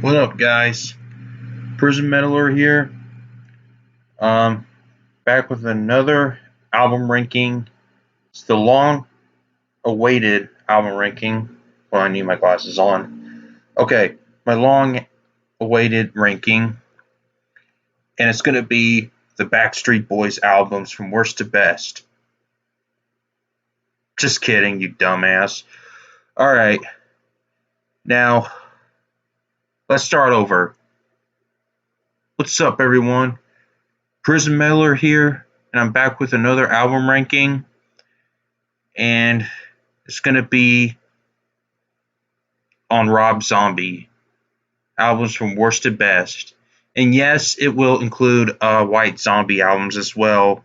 What up, guys? Prison Meddler here. Back with another album ranking. It's the long-awaited album ranking. Well, I need my glasses on. Okay, my long-awaited ranking, and it's gonna be the Backstreet Boys albums from worst to best. Just kidding, you dumbass. All right, now let's start over. What's up, everyone? Prison Meddler here, and I'm back with another album ranking. And it's going to be on Rob Zombie, albums from worst to best. And yes, it will include White Zombie albums as well.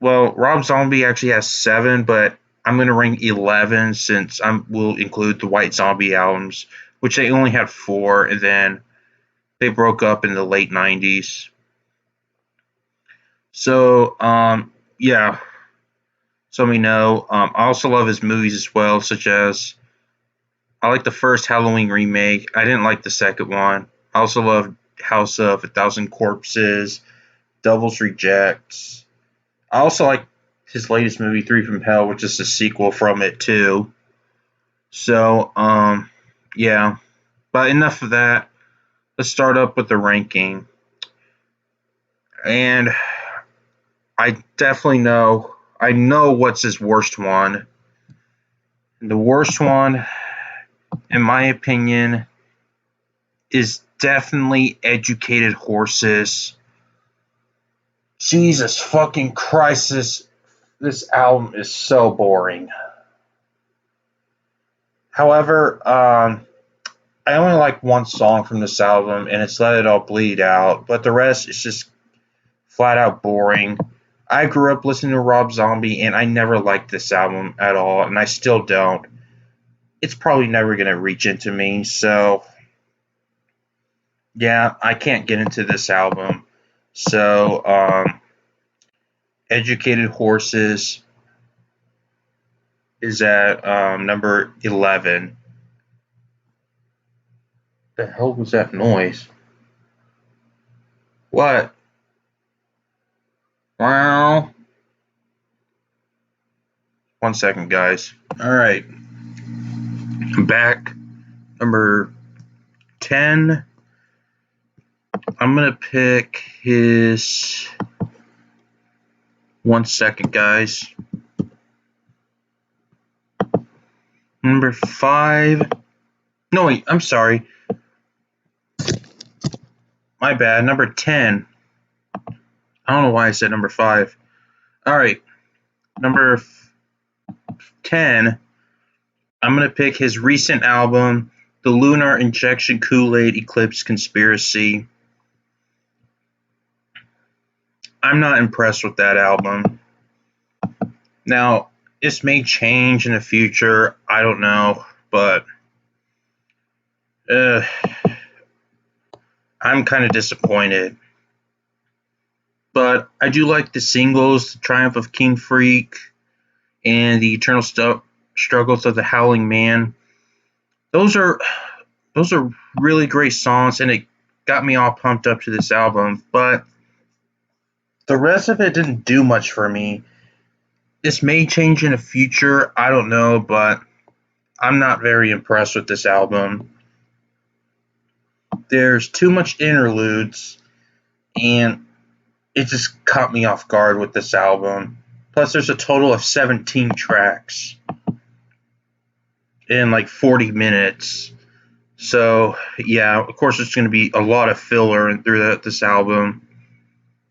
Well, Rob Zombie actually has 7, but I'm going to rank 11 since I will include the White Zombie albums, which they only had 4, and then they broke up in the late 90s. So, yeah, so let me know. I also love his movies as well, such as I like the first Halloween remake. I didn't like the second one. I also love House of a Thousand Corpses, Devil's Rejects. I also like his latest movie, Three from Hell, which is a sequel from it too. So, yeah. But enough of that. Let's start up with the ranking. And I definitely know. I know what's his worst one. The worst one, in my opinion, is definitely Educated Horses. Jesus fucking Christ, this album is so boring. However, I only like one song from this album, and it's Let It All Bleed Out, but the rest is just flat out boring. I grew up listening to Rob Zombie, and I never liked this album at all, and I still don't. It's probably never going to reach into me, so yeah, I can't get into this album. So, Educated Horses is at number 11. The hell was that noise? What? Wow. 1 second, guys. Alright. I'm back. Number 10. I'm going to pick his. 1 second, guys. Number 5. No, wait. I'm sorry. My bad. Number 10. I don't know why I said number 5. Alright. Number 10. I'm going to pick his recent album, The Lunar Injection Kool-Aid Eclipse Conspiracy. I'm not impressed with that album. Now, this may change in the future. I don't know. But I'm kind of disappointed. But I do like the singles, The Triumph of King Freak and The Eternal Struggles of the Howling Man. Those are really great songs, and it got me all pumped up to this album. But the rest of it didn't do much for me. This may change in the future. I don't know, but I'm not very impressed with this album. There's too much interludes, and it just caught me off guard with this album. Plus, there's a total of 17 tracks in like 40 minutes. So, yeah, of course, it's going to be a lot of filler through this album.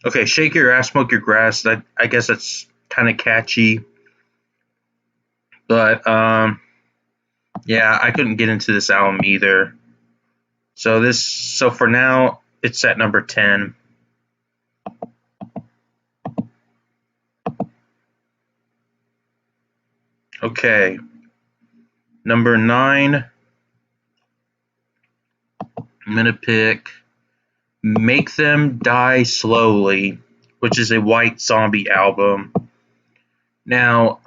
Okay, Shake Your Ass, Smoke Your Grass. I guess that's kind of catchy. But, yeah, I couldn't get into this album either. So for now, it's at number 10. Okay. Number 9. I'm going to pick Make Them Die Slowly, which is a White Zombie album. Now,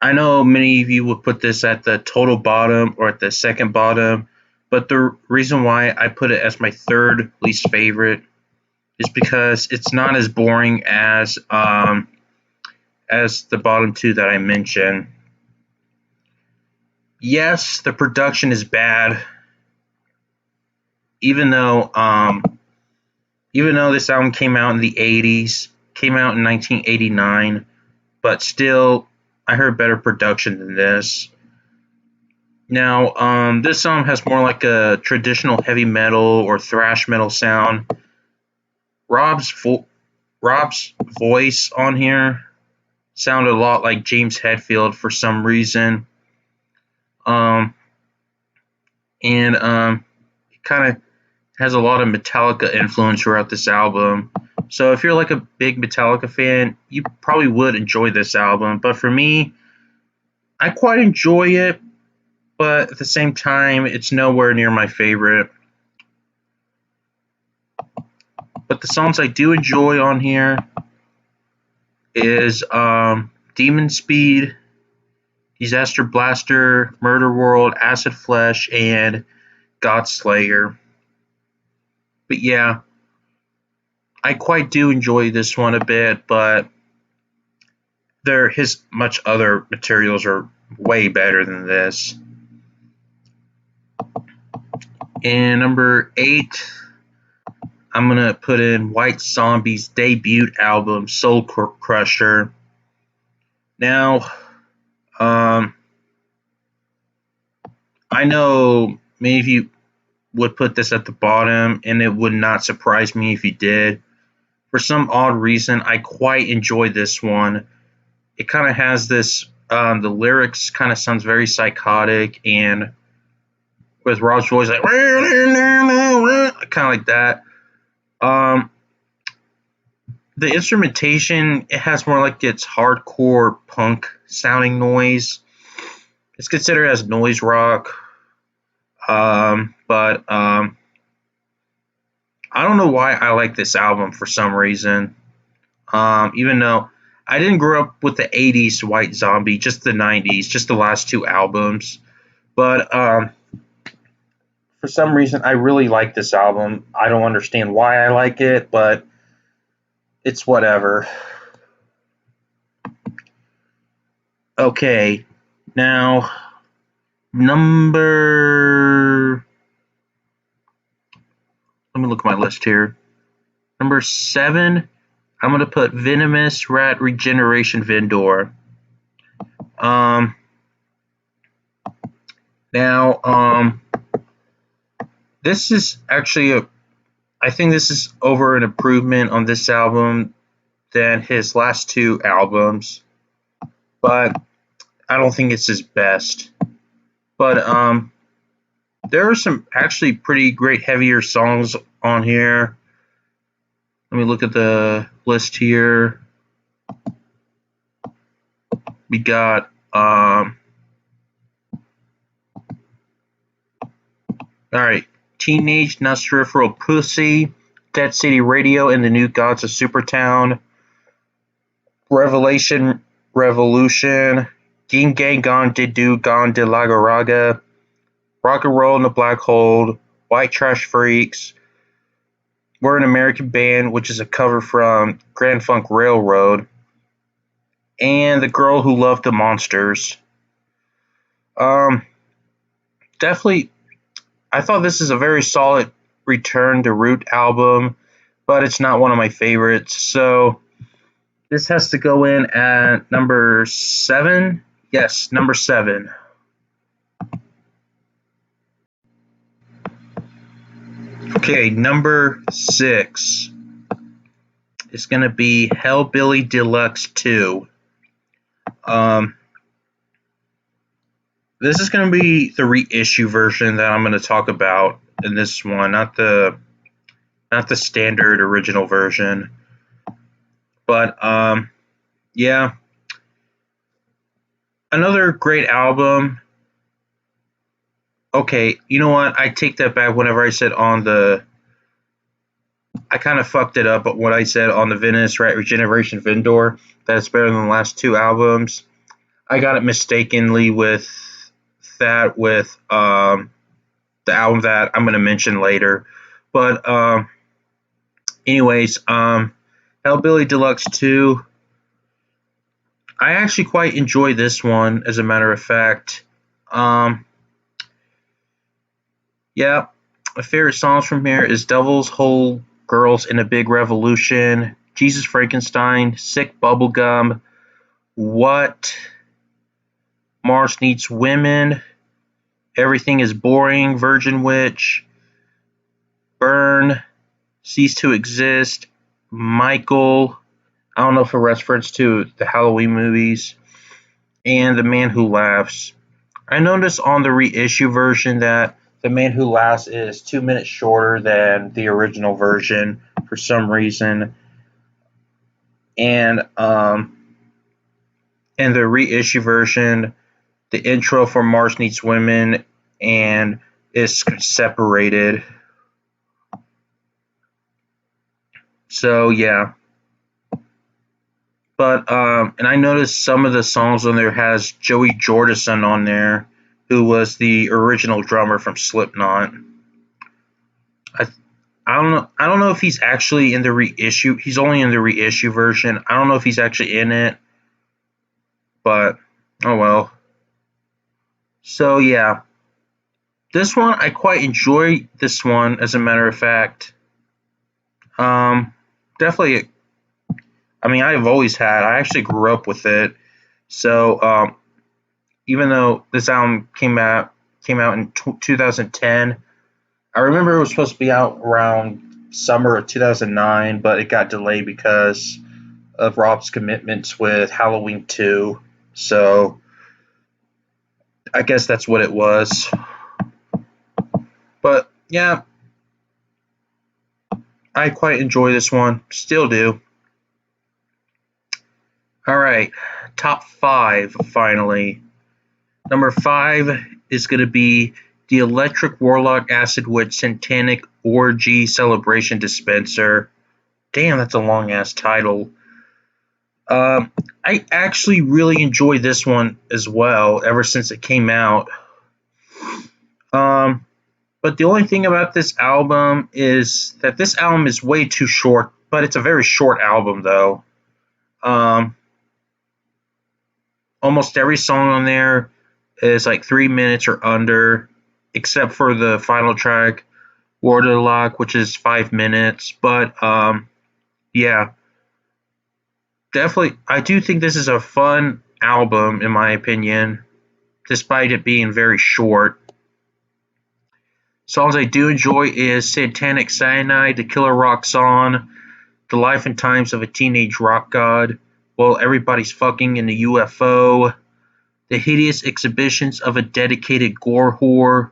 I know many of you would put this at the total bottom or at the second bottom, but the reason why I put it as my third least favorite is because it's not as boring as the bottom two that I mentioned. Yes, the production is bad, even though this album came out in the 80s, came out in 1989, but still I heard better production than this. Now, this song has more like a traditional heavy metal or thrash metal sound. Rob's Rob's voice on here sounded a lot like James Hetfield for some reason. Um, and it kind of has a lot of Metallica influence throughout this album. So if you're like a big Metallica fan, you probably would enjoy this album. But for me, I quite enjoy it, but at the same time, it's nowhere near my favorite. But the songs I do enjoy on here is Demon Speed, Disaster Blaster, Murder World, Acid Flesh, and Godslayer. But yeah, I quite do enjoy this one a bit, but his much other materials are way better than this. And number 8, I'm gonna put in White Zombie's debut album, Soul Crusher. Now, I know many of you would put this at the bottom, and it would not surprise me if you did. For some odd reason, I quite enjoy this one. It kind of has this, the lyrics kind of sounds very psychotic, and with Rob's voice, like, kind of like that. The instrumentation, it has more like its hardcore punk sounding noise. It's considered as noise rock. But I don't know why I like this album for some reason. Even though I didn't grow up with the 80s White Zombie, just the 90s, just the last two albums. But for some reason, I really like this album. I don't understand why I like it, but it's whatever. Okay, now number. Let me look at my list here. Number 7, I'm gonna put Venomous Rat Regeneration Vendor. Now, this is actually I think this is over an improvement on this album than his last two albums, but I don't think it's his best. But there are some actually pretty great heavier songs on here. Let me look at the list here. We got alright, Teenage Nostrifero Pussy, Dead City Radio, and the New Gods of Supertown, Revolution, Ging Gang Gone De Do Gone De Laga Raga, Rock and Roll in the Black Hole, White Trash Freaks, We're an American Band, which is a cover from Grand Funk Railroad, and The Girl Who Loved the Monsters. Definitely, I thought this is a very solid return to root album, but it's not one of my favorites. So this has to go in at number 7. Yes, number 7. Okay, number 6 is going to be Hellbilly Deluxe II. This is going to be the reissue version that I'm going to talk about in this one, not the standard original version. But yeah, another great album. Okay, you know what? I take that back. Whenever I said I kind of fucked it up. But what I said on the Venomous Rat Regeneration Vendor, that it's better than the last two albums. I got it mistakenly with the album that I'm going to mention later. But anyways, Hellbilly Deluxe II. I actually quite enjoy this one, as a matter of fact. Um, yeah, my favorite songs from here is Devil's Hole, Girls in a Big Revolution, Jesus Frankenstein, Sick Bubblegum, What, Mars Needs Women, Everything is Boring, Virgin Witch, Burn, Cease to Exist, Michael, I don't know if it reference to the Halloween movies, and The Man Who Laughs. I noticed on the reissue version that The Man Who Laughs is 2 minutes shorter than the original version for some reason. And in the reissue version, the intro for Mars Needs Women and is separated. So yeah. But and I noticed some of the songs on there has Joey Jordison on there, who was the original drummer from Slipknot. I I don't know. I don't know if he's actually in the reissue. He's only in the reissue version. I don't know if he's actually in it, but oh well. So yeah, this one I quite enjoy. This one, as a matter of fact, um, definitely. I mean, I've always had. I actually grew up with it. So even though this album came out in 2010, I remember it was supposed to be out around summer of 2009, but it got delayed because of Rob's commitments with Halloween 2. So I guess that's what it was. But yeah, I quite enjoy this one. Still do. All right, top five finally. Number five is going to be the Electric Warlock Acid Witch Satanic Orgy Celebration Dispenser. Damn, that's a long ass title. I actually really enjoy this one as well ever since it came out. Um, but the only thing about this album is that this album is way too short, but it's a very short album though. Um, almost every song on there is like 3 minutes or under, except for the final track, Waterlock, which is 5 minutes. But yeah, definitely, I do think this is a fun album in my opinion, despite it being very short. Songs I do enjoy is Satanic Cyanide, The Killer Rock Song, The Life and Times of a Teenage Rock God, While Everybody's Fucking in the UFO, The Hideous Exhibitions of a Dedicated Gore Whore,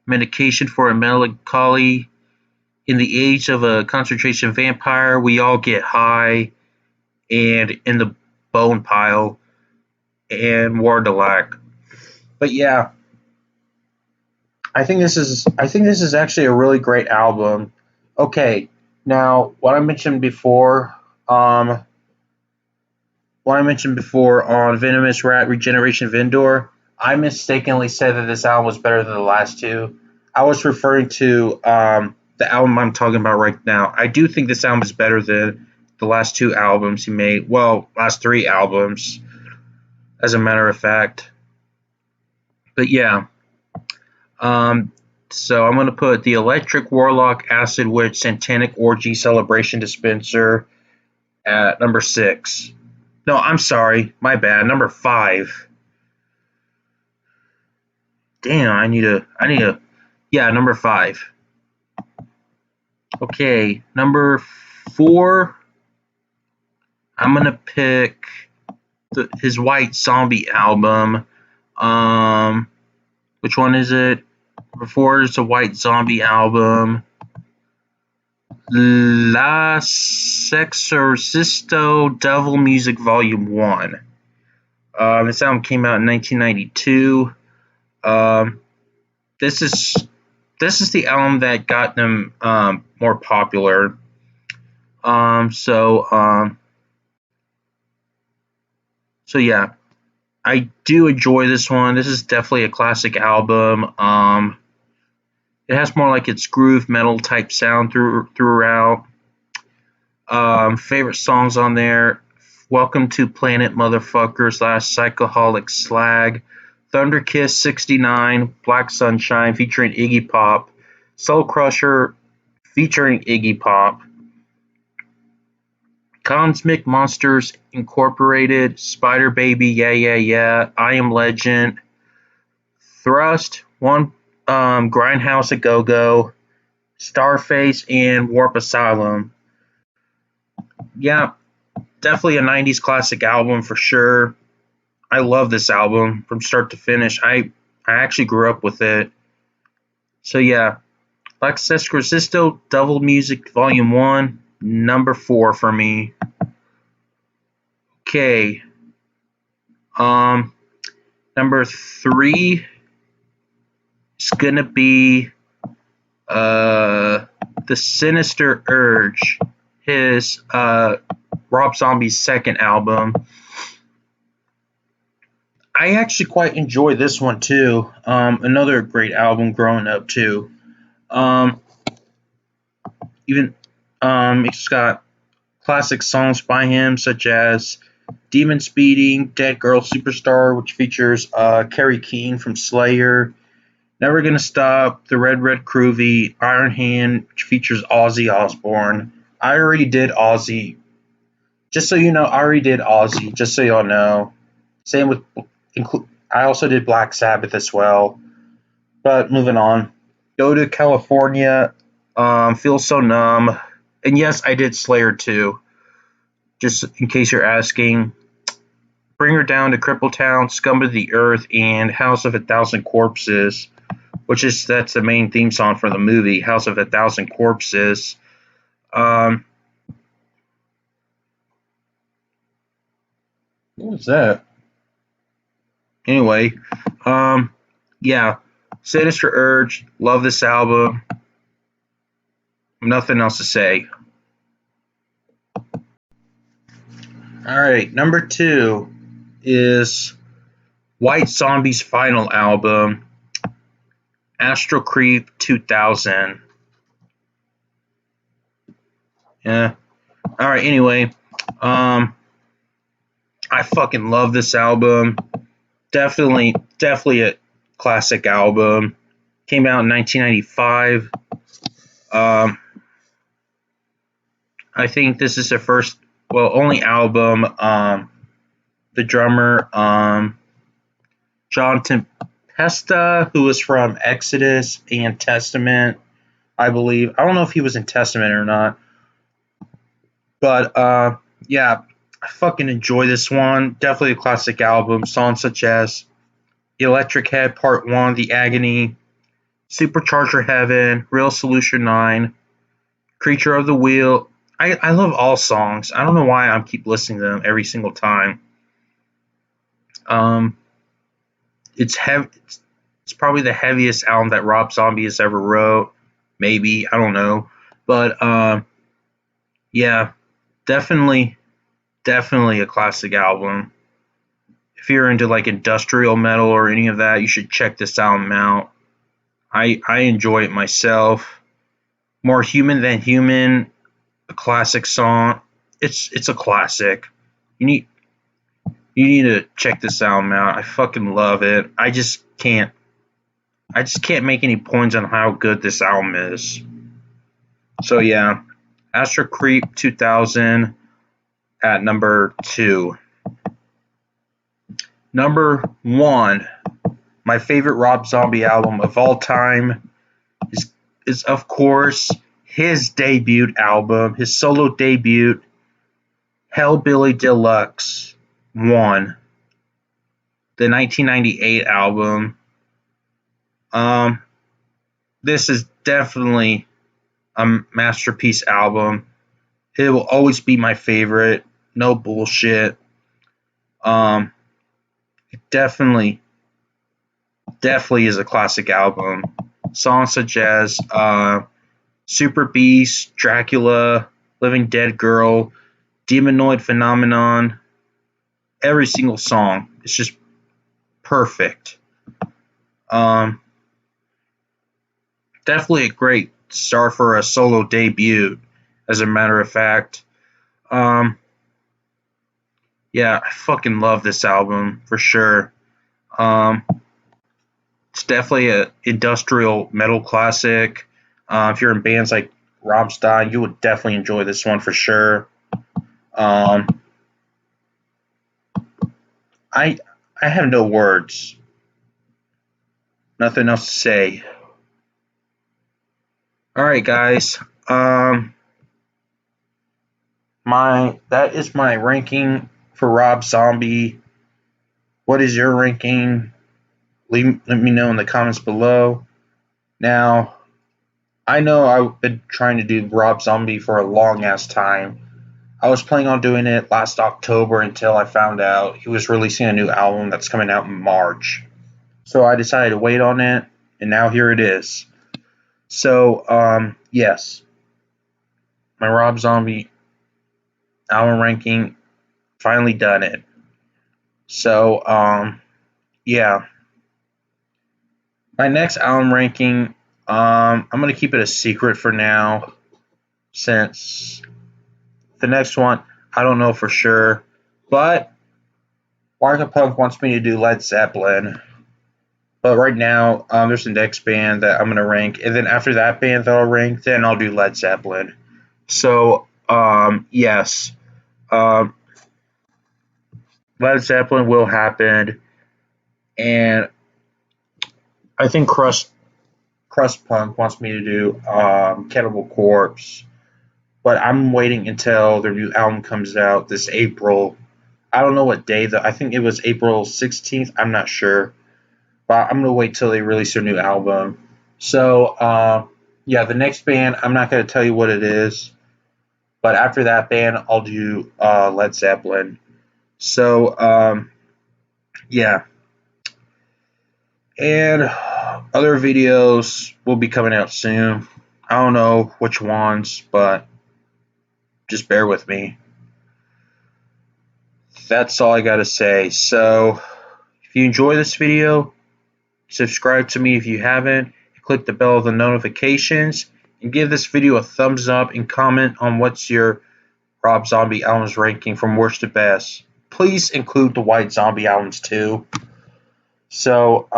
Medication for a Melancholy, In the Age of a Concentration Vampire, We All Get High, and In the Bone Pile, and Wardalac. But yeah, I think this is actually a really great album. Okay, now um, what I mentioned before on Venomous Rat Regeneration Vendor, I mistakenly said that this album was better than the last two. I was referring to the album I'm talking about right now. I do think this album is better than the last two albums he made. Well, last three albums, as a matter of fact. But yeah, um, so I'm going to put the Electric Warlock Acid Witch Satanic Orgy Celebration Dispenser at number 6. No, I'm sorry. My bad. Number 5. Damn, yeah, number 5. Okay, number 4, I'm going to pick his White Zombie album. Which one is it? Number 4 is the White Zombie album. La Sexorcisto Devil Music Volume 1. This album came out in 1992. Um, this is this is the album that got them more popular. Um, so um, so yeah, I do enjoy this one. This is definitely a classic album. It has more like its groove metal type sound throughout. Favorite songs on there: "Welcome to Planet Motherfuckers", "Psychoholic Slag", "Thunder Kiss 69", "Black Sunshine" featuring Iggy Pop, "Soul Crusher" featuring Iggy Pop, "Cosmic Monsters Incorporated", "Spider Baby", "Yeah Yeah Yeah", "I Am Legend", "Thrust", "Grindhouse a Go Go", "Starface", and "Warp Asylum". Yeah, definitely a 90s classic album for sure. I love this album from start to finish. I actually grew up with it. So yeah, Lexus Resisto Double Music Volume 1, number 4 for me. Okay. Um Number 3 is gonna be the Sinister Urge, his Rob Zombie's second album. I actually quite enjoy this one too. Another great album growing up too. Um, even it's got classic songs by him such as "Demon Speeding", "Dead Girl Superstar", which features Kerry King from Slayer, "Never Gonna Stop", "The Red Red Groovy", "Iron Hand", which features Ozzy Osbourne. I already did Ozzy. Just so you know, I already did Ozzy. Just so y'all know. Same with. I also did Black Sabbath as well. But moving on. "Go to California", "Feel So Numb", and yes, I did Slayer too. Just in case you're asking. "Bring Her Down to Crippletown", "Scum of the Earth", and "House of a Thousand Corpses", that's the main theme song for the movie, House of a Thousand Corpses. What was that? Anyway, yeah, SinisterUrge, love this album. Nothing else to say. All right, number 2 is White Zombie's final album, Astro Creep 2000. Yeah. All right. Anyway, I fucking love this album. Definitely a classic album. Came out in 1995. I think this is their first, only album. The drummer, John Tempesta, who was from Exodus and Testament, I believe. I don't know if he was in Testament or not. But yeah, I fucking enjoy this one. Definitely a classic album. Songs such as "Electric Head Part 1", "The Agony", "Supercharger Heaven", "Real Solution 9", "Creature of the Wheel". I love all songs. I don't know why I keep listening to them every single time. Um, it's heavy. It's probably the heaviest album that Rob Zombie has ever wrote. Maybe, I don't know, but yeah, definitely a classic album. If you're into like industrial metal or any of that, you should check this album out. I enjoy it myself. "More Human Than Human", a classic song. It's a classic. You need you need to check this album out. I fucking love it. I just can't make any points on how good this album is. So yeah, Astro Creep 2000 at number 2. Number 1, my favorite Rob Zombie album of all time is of course his debut album, his solo debut, Hellbilly Deluxe I, the 1998 album. Um, this is definitely a masterpiece album. It will always be my favorite. No bullshit. Um, it definitely is a classic album. Songs such as "Super Beast", "Dracula", "Living Dead Girl", "Demonoid Phenomenon", every single song. It's just perfect. Um, Definitely a great start for a solo debut. As a matter of fact, um, yeah, I fucking love this album for sure. Um, it's definitely a industrial metal classic. If you're in bands like Rammstein, you would definitely enjoy this one for sure. Um, I I have no words, nothing else to say. All right, guys. Um, that is my ranking for Rob Zombie. What is your ranking? Let me know in the comments below. Now, I know I've been trying to do Rob Zombie for a long ass time. I was planning on doing it last October until I found out he was releasing a new album that's coming out in March. So I decided to wait on it, and now here it is. So, yes, my Rob Zombie album ranking, finally done it. So, yeah, my next album ranking, I'm gonna keep it a secret for now, since the next one I don't know for sure, but Waka Punk wants me to do Led Zeppelin. But right now, there's the next band that I'm gonna rank, and then after that band that I'll rank, then I'll do Led Zeppelin. So, yes, um, Led Zeppelin will happen, and I think Crust Punk wants me to do Cannibal Corpse, but I'm waiting until their new album comes out this April. I don't know what day though. I think it was April 16th. I'm not sure, but I'm gonna wait till they release their new album. So, yeah, the next band I'm not gonna tell you what it is, but after that band I'll do Led Zeppelin. So, yeah, and other videos will be coming out soon. I don't know which ones, but just bear with me. That's all I gotta say. So, if you enjoy this video, subscribe to me if you haven't, click the bell of the notifications, and give this video a thumbs up and comment on what's your Rob Zombie albums ranking from worst to best. Please include the White Zombie albums too. So,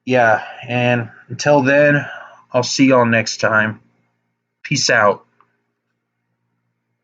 yeah, and until then, I'll see y'all next time. Peace out.